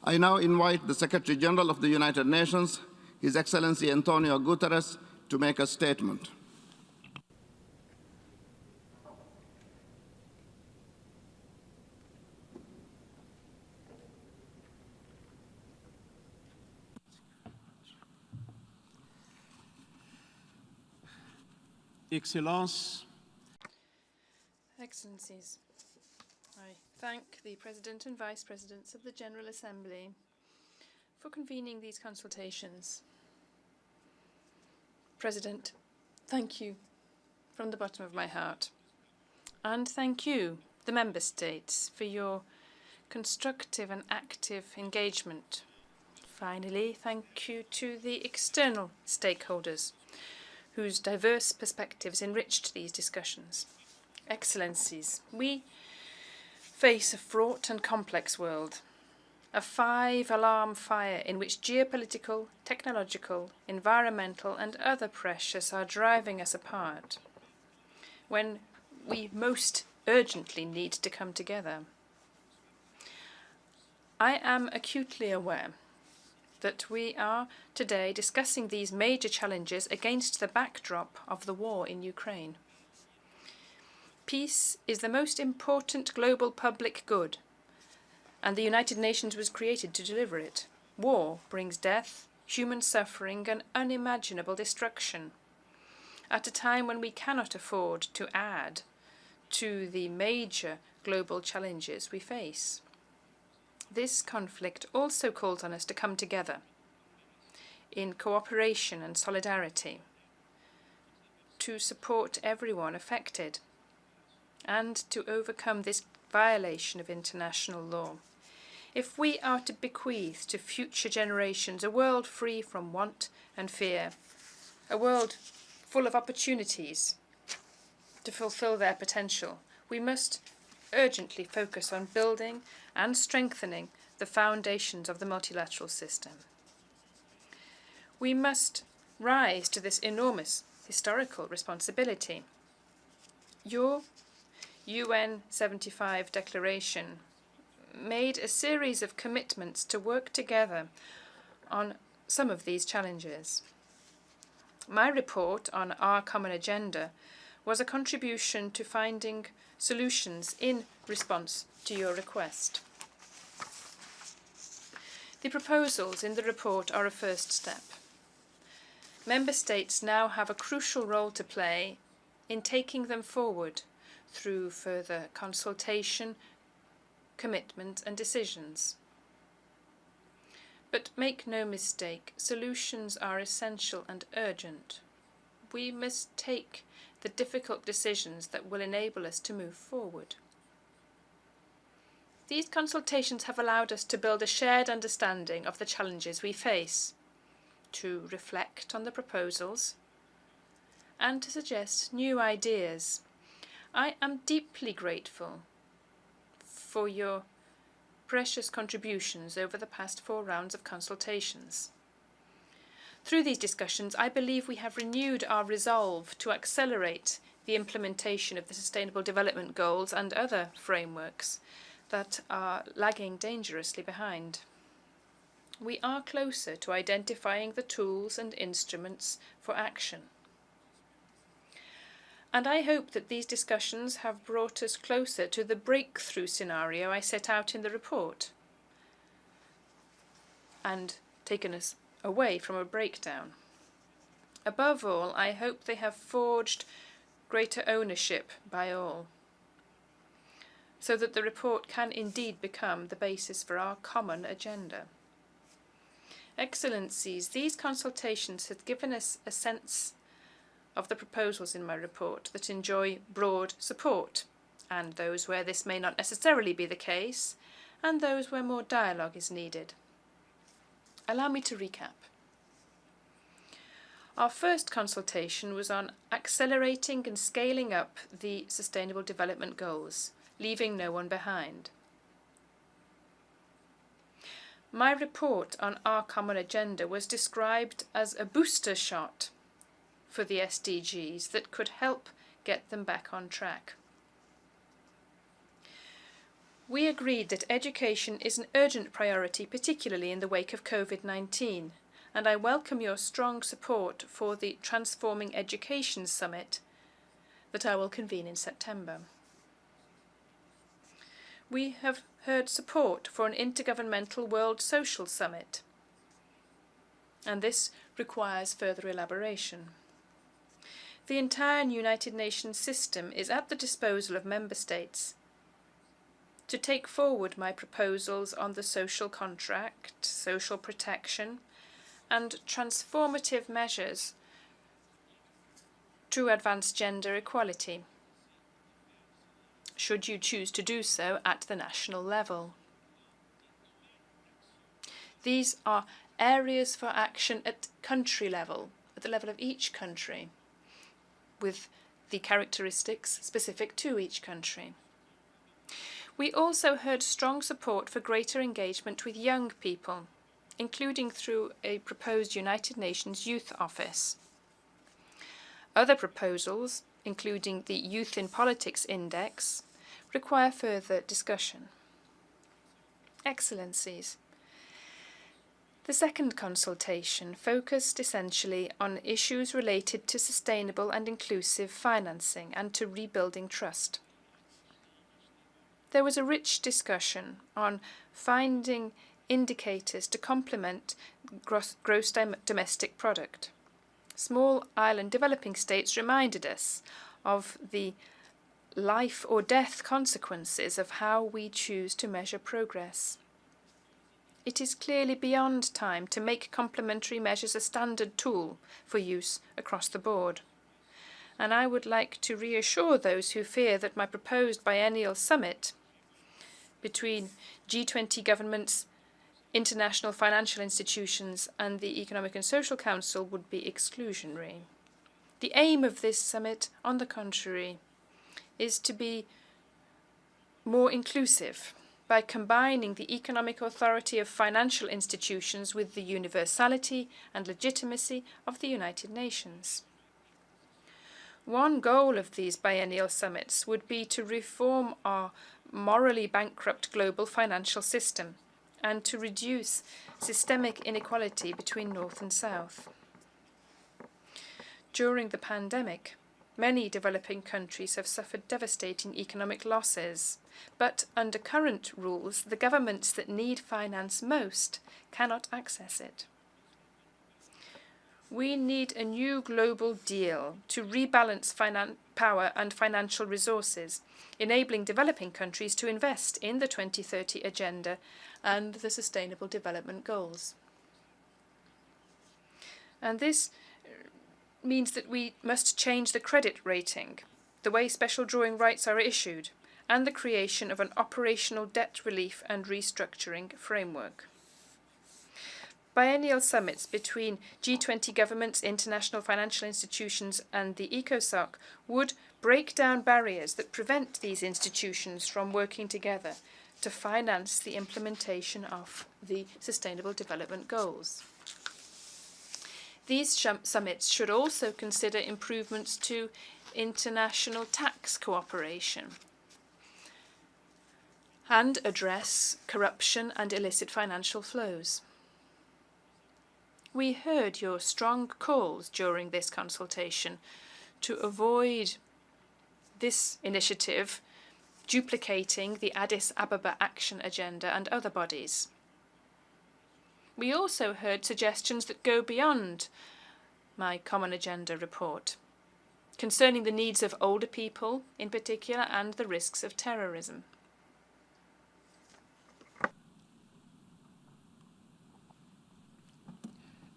I now invite the Secretary General of the United Nations, His Excellency Antonio Guterres, to make a statement. Excellences, Excellencies, I thank the President and Vice Presidents of the General Assembly for convening these consultations. President, thank you from the bottom of my heart. And thank you, the Member States, for your constructive and active engagement. Finally, thank you to the external stakeholders whose diverse perspectives enriched these discussions. Excellencies, we face a fraught and complex world, a five-alarm fire in which geopolitical, technological, environmental and other pressures are driving us apart, when we most urgently need to come together. I am acutely aware that we are today discussing these major challenges against the backdrop of the war in Ukraine. Peace is the most important global public good, and the United Nations was created to deliver it. War brings death, human suffering, and unimaginable destruction. At a time when we cannot afford to add to the major global challenges we face. This conflict also calls on us to come together in cooperation and solidarity to support everyone affected and to overcome this violation of international law. If we are to bequeath to future generations a world free from want and fear, a world full of opportunities to fulfill their potential, we must urgently focus on building and strengthening the foundations of the multilateral system. We must rise to this enormous historical responsibility. Your UN 75 declaration made a series of commitments to work together on some of these challenges. My report on our common agenda was a contribution to finding solutions in response to your request. The proposals in the report are a first step. Member States now have a crucial role to play in taking them forward through further consultation, commitment and decisions. But make no mistake, solutions are essential and urgent. We must take the difficult decisions that will enable us to move forward. These consultations have allowed us to build a shared understanding of the challenges we face, to reflect on the proposals, and to suggest new ideas. I am deeply grateful for your precious contributions over the past 4 rounds of consultations. Through these discussions, I believe we have renewed our resolve to accelerate the implementation of the Sustainable Development Goals and other frameworks that are lagging dangerously behind. We are closer to identifying the tools and instruments for action. And I hope that these discussions have brought us closer to the breakthrough scenario I set out in the report and taken us away from a breakdown. Above all, I hope they have forged greater ownership by all, so that the report can indeed become the basis for our common agenda. Excellencies, these consultations have given us a sense of the proposals in my report that enjoy broad support, and those where this may not necessarily be the case, and those where more dialogue is needed. Allow me to recap. Our first consultation was on accelerating and scaling up the Sustainable Development Goals, leaving no one behind. My report on our common agenda was described as a booster shot for the SDGs that could help get them back on track. We agreed that education is an urgent priority, particularly in the wake of COVID-19, and I welcome your strong support for the Transforming Education Summit that I will convene in September. We have heard support for an intergovernmental World Social Summit, and this requires further elaboration. The entire United Nations system is at the disposal of member states to take forward my proposals on the social contract, social protection, and transformative measures to advance gender equality, should you choose to do so at the national level. These are areas for action at country level, at the level of each country, with the characteristics specific to each country. We also heard strong support for greater engagement with young people, including through a proposed United Nations Youth Office. Other proposals, including the Youth in Politics Index, require further discussion. Excellencies, the second consultation focused essentially on issues related to sustainable and inclusive financing and to rebuilding trust. There was a rich discussion on finding indicators to complement gross domestic product. Small island developing states reminded us of the life or death consequences of how we choose to measure progress. It is clearly beyond time to make complementary measures a standard tool for use across the board. And I would like to reassure those who fear that my proposed biennial summit between G20 governments, international financial institutions and the Economic and Social Council would be exclusionary. The aim of this summit, on the contrary, is to be more inclusive by combining the economic authority of financial institutions with the universality and legitimacy of the United Nations. One goal of these biennial summits would be to reform our morally bankrupt global financial system and to reduce systemic inequality between North and South. During the pandemic, many developing countries have suffered devastating economic losses, but under current rules, the governments that need finance most cannot access it. We need a new global deal to rebalance power and financial resources, enabling developing countries to invest in the 2030 Agenda and the Sustainable Development Goals. And this means that we must change the credit rating, the way special drawing rights are issued, and the creation of an operational debt relief and restructuring framework. Biennial summits between G20 governments, international financial institutions and the ECOSOC would break down barriers that prevent these institutions from working together to finance the implementation of the Sustainable Development Goals. These summits should also consider improvements to international tax cooperation and address corruption and illicit financial flows. We heard your strong calls during this consultation to avoid this initiative duplicating the Addis Ababa Action Agenda and other bodies. We also heard suggestions that go beyond my Common Agenda report, concerning the needs of older people in particular and the risks of terrorism.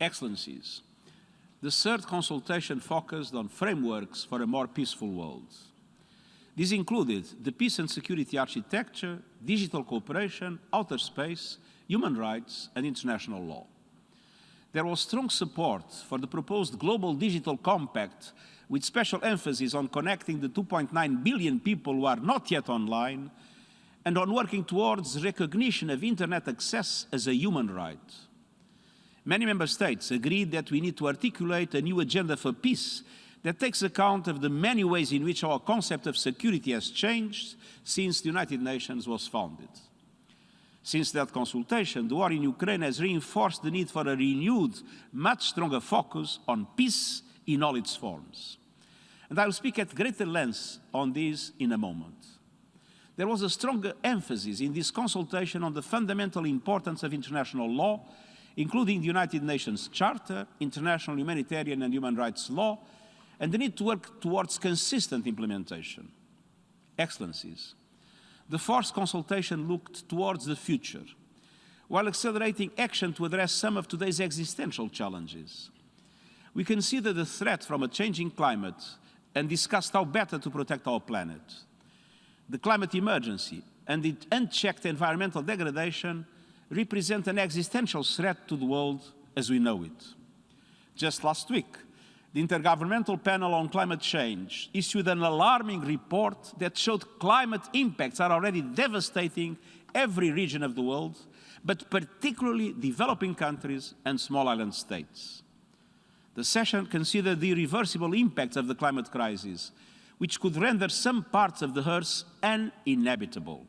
Excellencies, the third consultation focused on frameworks for a more peaceful world. These included the peace and security architecture, digital cooperation, outer space, human rights, and international law. There was strong support for the proposed Global Digital Compact, with special emphasis on connecting the 2.9 billion people who are not yet online, and on working towards recognition of internet access as a human right. Many member states agreed that we need to articulate a new agenda for peace that takes account of the many ways in which our concept of security has changed since the United Nations was founded. Since that consultation, the war in Ukraine has reinforced the need for a renewed, much stronger focus on peace in all its forms. And I will speak at greater length on this in a moment. There was a stronger emphasis in this consultation on the fundamental importance of international law, including the United Nations Charter, international humanitarian and human rights law, and the need to work towards consistent implementation. Excellencies, the forced consultation looked towards the future, while accelerating action to address some of today's existential challenges. We considered the threat from a changing climate and discussed how better to protect our planet. The climate emergency and its unchecked environmental degradation represent an existential threat to the world as we know it. Just last week, the Intergovernmental Panel on Climate Change issued an alarming report that showed climate impacts are already devastating every region of the world, but particularly developing countries and small island states. The session considered the irreversible impacts of the climate crisis, which could render some parts of the Earth uninhabitable.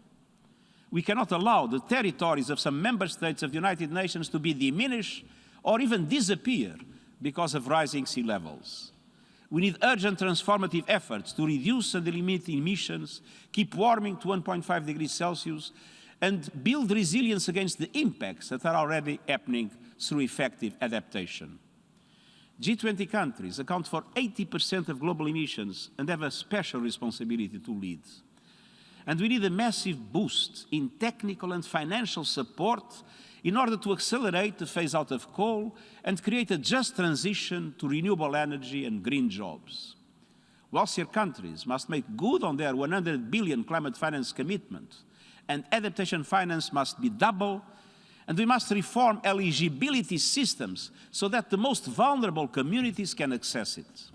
We cannot allow the territories of some member states of the United Nations to be diminished or even disappear because of rising sea levels. We need urgent transformative efforts to reduce and limit emissions, keep warming to 1.5 degrees Celsius, and build resilience against the impacts that are already happening through effective adaptation. G20 countries account for 80% of global emissions and have a special responsibility to lead. And we need a massive boost in technical and financial support in order to accelerate the phase out of coal and create a just transition to renewable energy and green jobs. Wealthier countries must make good on their 100 billion climate finance commitment, and adaptation finance must be double, and we must reform eligibility systems so that the most vulnerable communities can access it.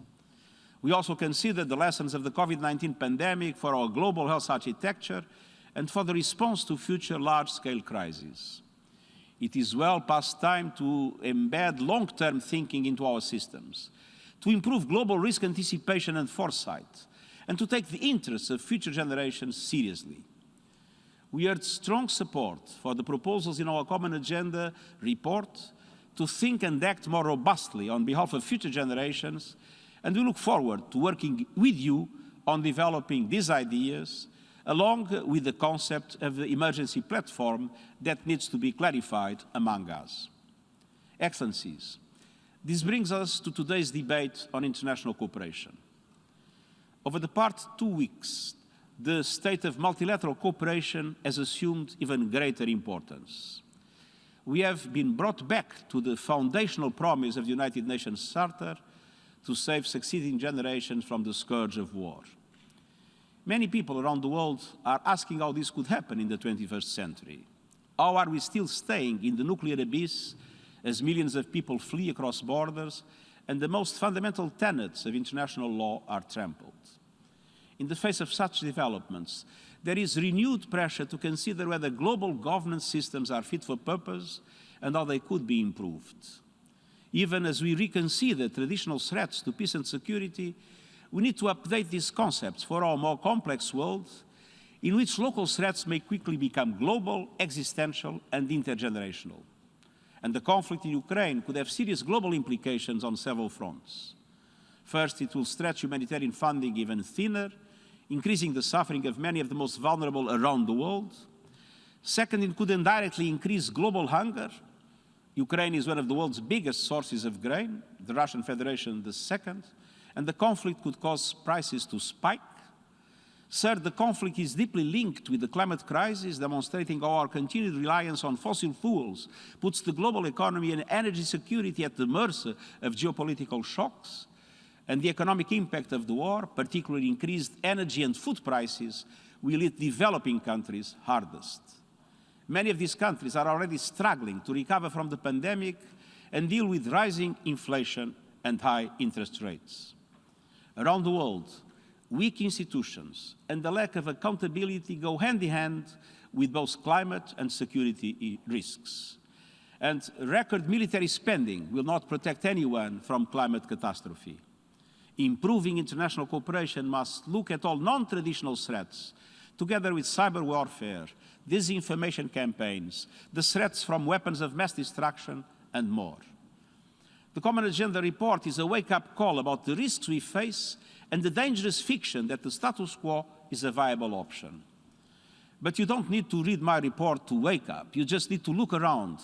We also consider the lessons of the COVID-19 pandemic for our global health architecture and for the response to future large-scale crises. It is well past time to embed long-term thinking into our systems, to improve global risk anticipation and foresight, and to take the interests of future generations seriously. We urge strong support for the proposals in our Common Agenda report to think and act more robustly on behalf of future generations, and we look forward to working with you on developing these ideas, along with the concept of the emergency platform that needs to be clarified among us. Excellencies, this brings us to today's debate on international cooperation. Over the past 2 weeks, the state of multilateral cooperation has assumed even greater importance. We have been brought back to the foundational promise of the United Nations Charter to save succeeding generations from the scourge of war. Many people around the world are asking how this could happen in the 21st century. How are we still staying in the nuclear abyss as millions of people flee across borders and the most fundamental tenets of international law are trampled? In the face of such developments, there is renewed pressure to consider whether global governance systems are fit for purpose and how they could be improved. Even as we reconsider traditional threats to peace and security, we need to update these concepts for our more complex world, in which local threats may quickly become global, existential, and intergenerational. And the conflict in Ukraine could have serious global implications on several fronts. First, it will stretch humanitarian funding even thinner, increasing the suffering of many of the most vulnerable around the world. Second, it could indirectly increase global hunger. Ukraine is one of the world's biggest sources of grain, the Russian Federation the second, and the conflict could cause prices to spike. Third, the conflict is deeply linked with the climate crisis, demonstrating how our continued reliance on fossil fuels puts the global economy and energy security at the mercy of geopolitical shocks. And the economic impact of the war, particularly increased energy and food prices, will hit developing countries hardest. Many of these countries are already struggling to recover from the pandemic and deal with rising inflation and high interest rates. Around the world, weak institutions and the lack of accountability go hand in hand with both climate and security risks. And record military spending will not protect anyone from climate catastrophe. improving international cooperation must look at all non-traditional threats, together with cyber warfare, disinformation campaigns, the threats from weapons of mass destruction, and more. The Common Agenda report is a wake-up call about the risks we face and the dangerous fiction that the status quo is a viable option. But you don't need to read my report to wake up. You just need to look around.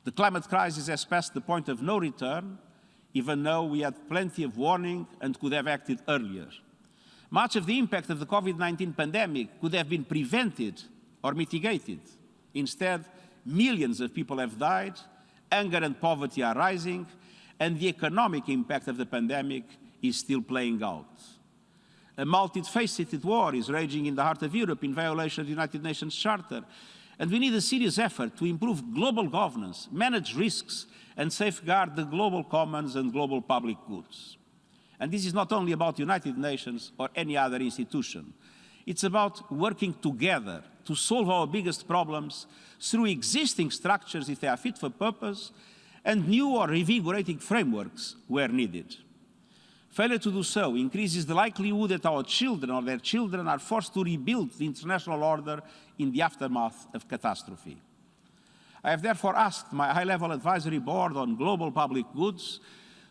The climate crisis has passed the point of no return, even though we had plenty of warning and could have acted earlier. Much of the impact of the COVID-19 pandemic could have been prevented or mitigated. Instead, millions of people have died, hunger and poverty are rising, and the economic impact of the pandemic is still playing out. A multifaceted war is raging in the heart of Europe in violation of the United Nations Charter, and we need a serious effort to improve global governance, manage risks, and safeguard the global commons and global public goods. And this is not only about the United Nations or any other institution. It's about working together to solve our biggest problems through existing structures if they are fit for purpose, and new or reinvigorating frameworks where needed. Failure to do so increases the likelihood that our children or their children are forced to rebuild the international order in the aftermath of catastrophe. I have therefore asked my high-level advisory board on global public goods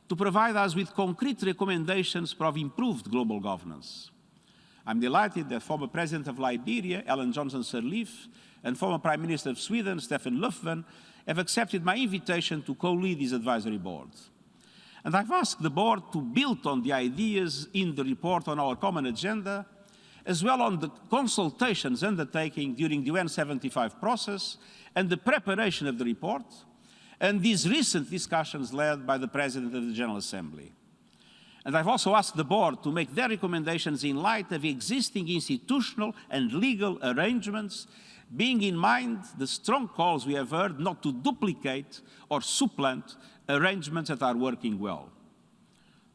to provide us with concrete recommendations for improved global governance. I'm delighted that former President of Liberia, Ellen Johnson Sirleaf, and former Prime Minister of Sweden, Stefan Löfven, have accepted my invitation to co-lead this advisory board. And I've asked the board to build on the ideas in the report on our common agenda, as well on the consultations undertaken during the UN 75 process and the preparation of the report, and these recent discussions led by the President of the General Assembly. And I've also asked the board to make their recommendations in light of existing institutional and legal arrangements, being in mind the strong calls we have heard not to duplicate or supplant arrangements that are working well.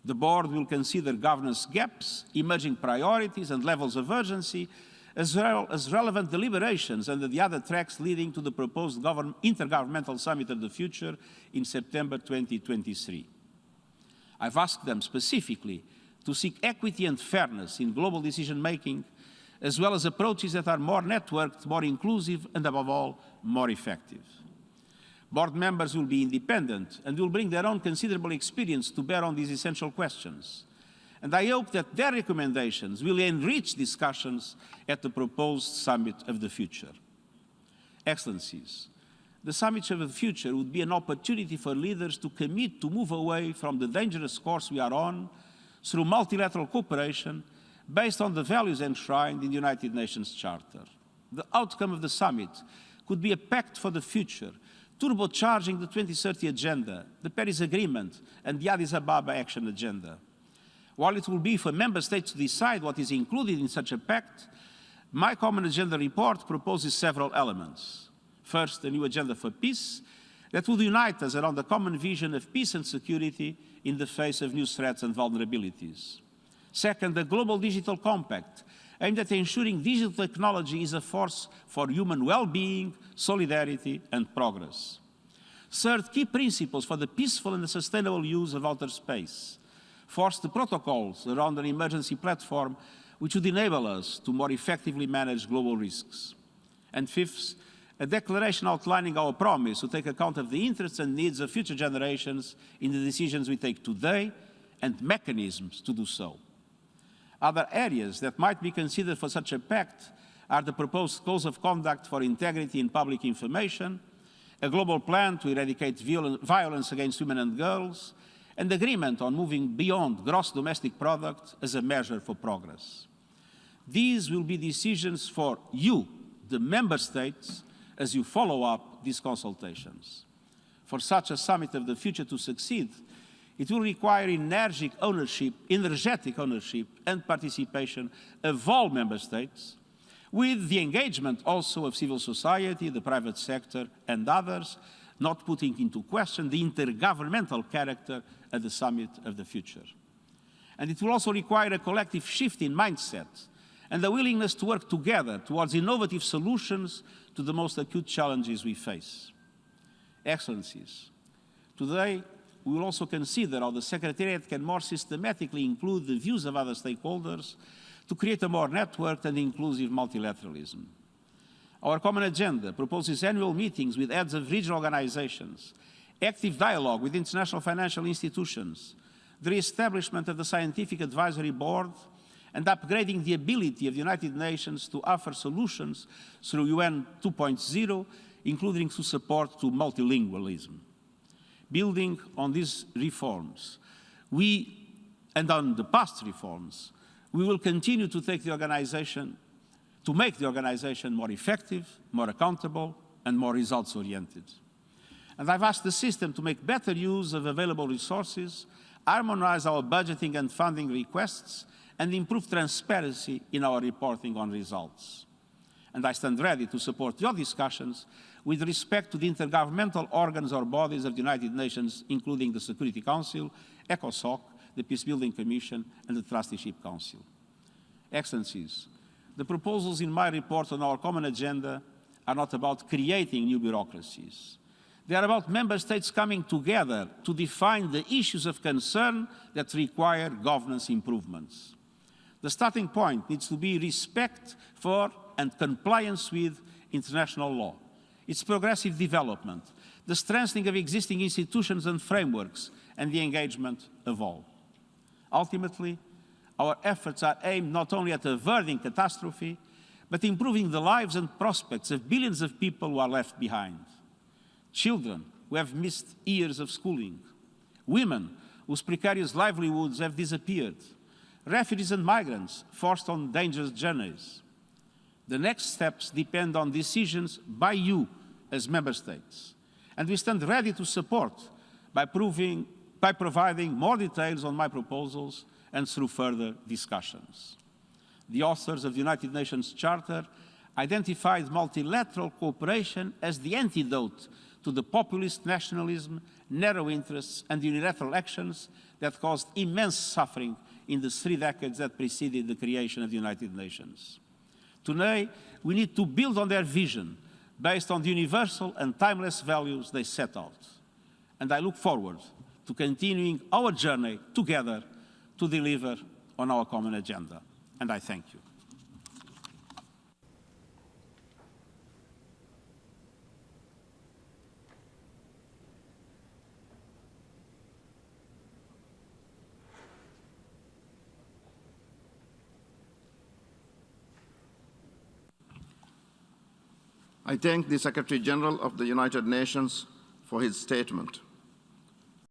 The board will consider governance gaps, emerging priorities and levels of urgency, as well as relevant deliberations under the other tracks leading to the proposed Intergovernmental Summit of the Future in September 2023. I've asked them specifically to seek equity and fairness in global decision-making, as well as approaches that are more networked, more inclusive, and above all, more effective. Board members will be independent and will bring their own considerable experience to bear on these essential questions. And I hope that their recommendations will enrich discussions at the proposed Summit of the Future. Excellencies, the Summit of the Future would be an opportunity for leaders to commit to move away from the dangerous course we are on through multilateral cooperation based on the values enshrined in the United Nations Charter. The outcome of the summit could be a pact for the future, turbocharging the 2030 Agenda, the Paris Agreement, and the Addis Ababa Action Agenda. While it will be for member states to decide what is included in such a pact, my Common Agenda report proposes several elements. First, a new agenda for peace that will unite us around a common vision of peace and security in the face of new threats and vulnerabilities. Second, a global digital compact aimed at ensuring digital technology is a force for human well-being, solidarity, and progress. Third, key principles for the peaceful and the sustainable use of outer space. Fourth, the protocols around an emergency platform which would enable us to more effectively manage global risks. And fifth, a declaration outlining our promise to take account of the interests and needs of future generations in the decisions we take today and mechanisms to do so. Other areas that might be considered for such a pact are the proposed codes of conduct for integrity in public information, a global plan to eradicate violence against women and girls, and agreement on moving beyond gross domestic product as a measure for progress. These will be decisions for you, the member states, as you follow up these consultations. For such a summit of the future to succeed, it will require energetic ownership and participation of all member states, with the engagement also of civil society, the private sector, and others, not putting into question the intergovernmental character of the Summit of the Future. And it will also require a collective shift in mindset and a willingness to work together towards innovative solutions to the most acute challenges we face. Excellencies, today we will also consider how the Secretariat can more systematically include the views of other stakeholders to create a more networked and inclusive multilateralism. Our common agenda proposes annual meetings with heads of regional organizations, active dialogue with international financial institutions, the re-establishment of the Scientific Advisory Board, and upgrading the ability of the United Nations to offer solutions through UN 2.0, including through support to multilingualism. Building on these reforms, and on the past reforms, we will continue to make the organization more effective, more accountable, and more results-oriented. And I've asked the system to make better use of available resources, harmonize our budgeting and funding requests, and improve transparency in our reporting on results. And I stand ready to support your discussions with respect to the intergovernmental organs or bodies of the United Nations, including the Security Council, ECOSOC, the Peacebuilding Commission, and the Trusteeship Council. Excellencies, the proposals in my report on our common agenda are not about creating new bureaucracies. They are about member states coming together to define the issues of concern that require governance improvements. The starting point needs to be respect for and compliance with international law, its progressive development, the strengthening of existing institutions and frameworks, and the engagement of all. Ultimately, our efforts are aimed not only at averting catastrophe, but improving the lives and prospects of billions of people who are left behind. Children who have missed years of schooling, women whose precarious livelihoods have disappeared, refugees and migrants forced on dangerous journeys. The next steps depend on decisions by you as member states, and we stand ready to support by providing more details on my proposals and through further discussions. The authors of the United Nations Charter identified multilateral cooperation as the antidote to the populist nationalism, narrow interests, and unilateral actions that caused immense suffering in the 3 decades that preceded the creation of the United Nations. Today, we need to build on their vision based on the universal and timeless values they set out. And I look forward to continuing our journey together to deliver on our common agenda. And I thank you. I thank the Secretary General of the United Nations for his statement.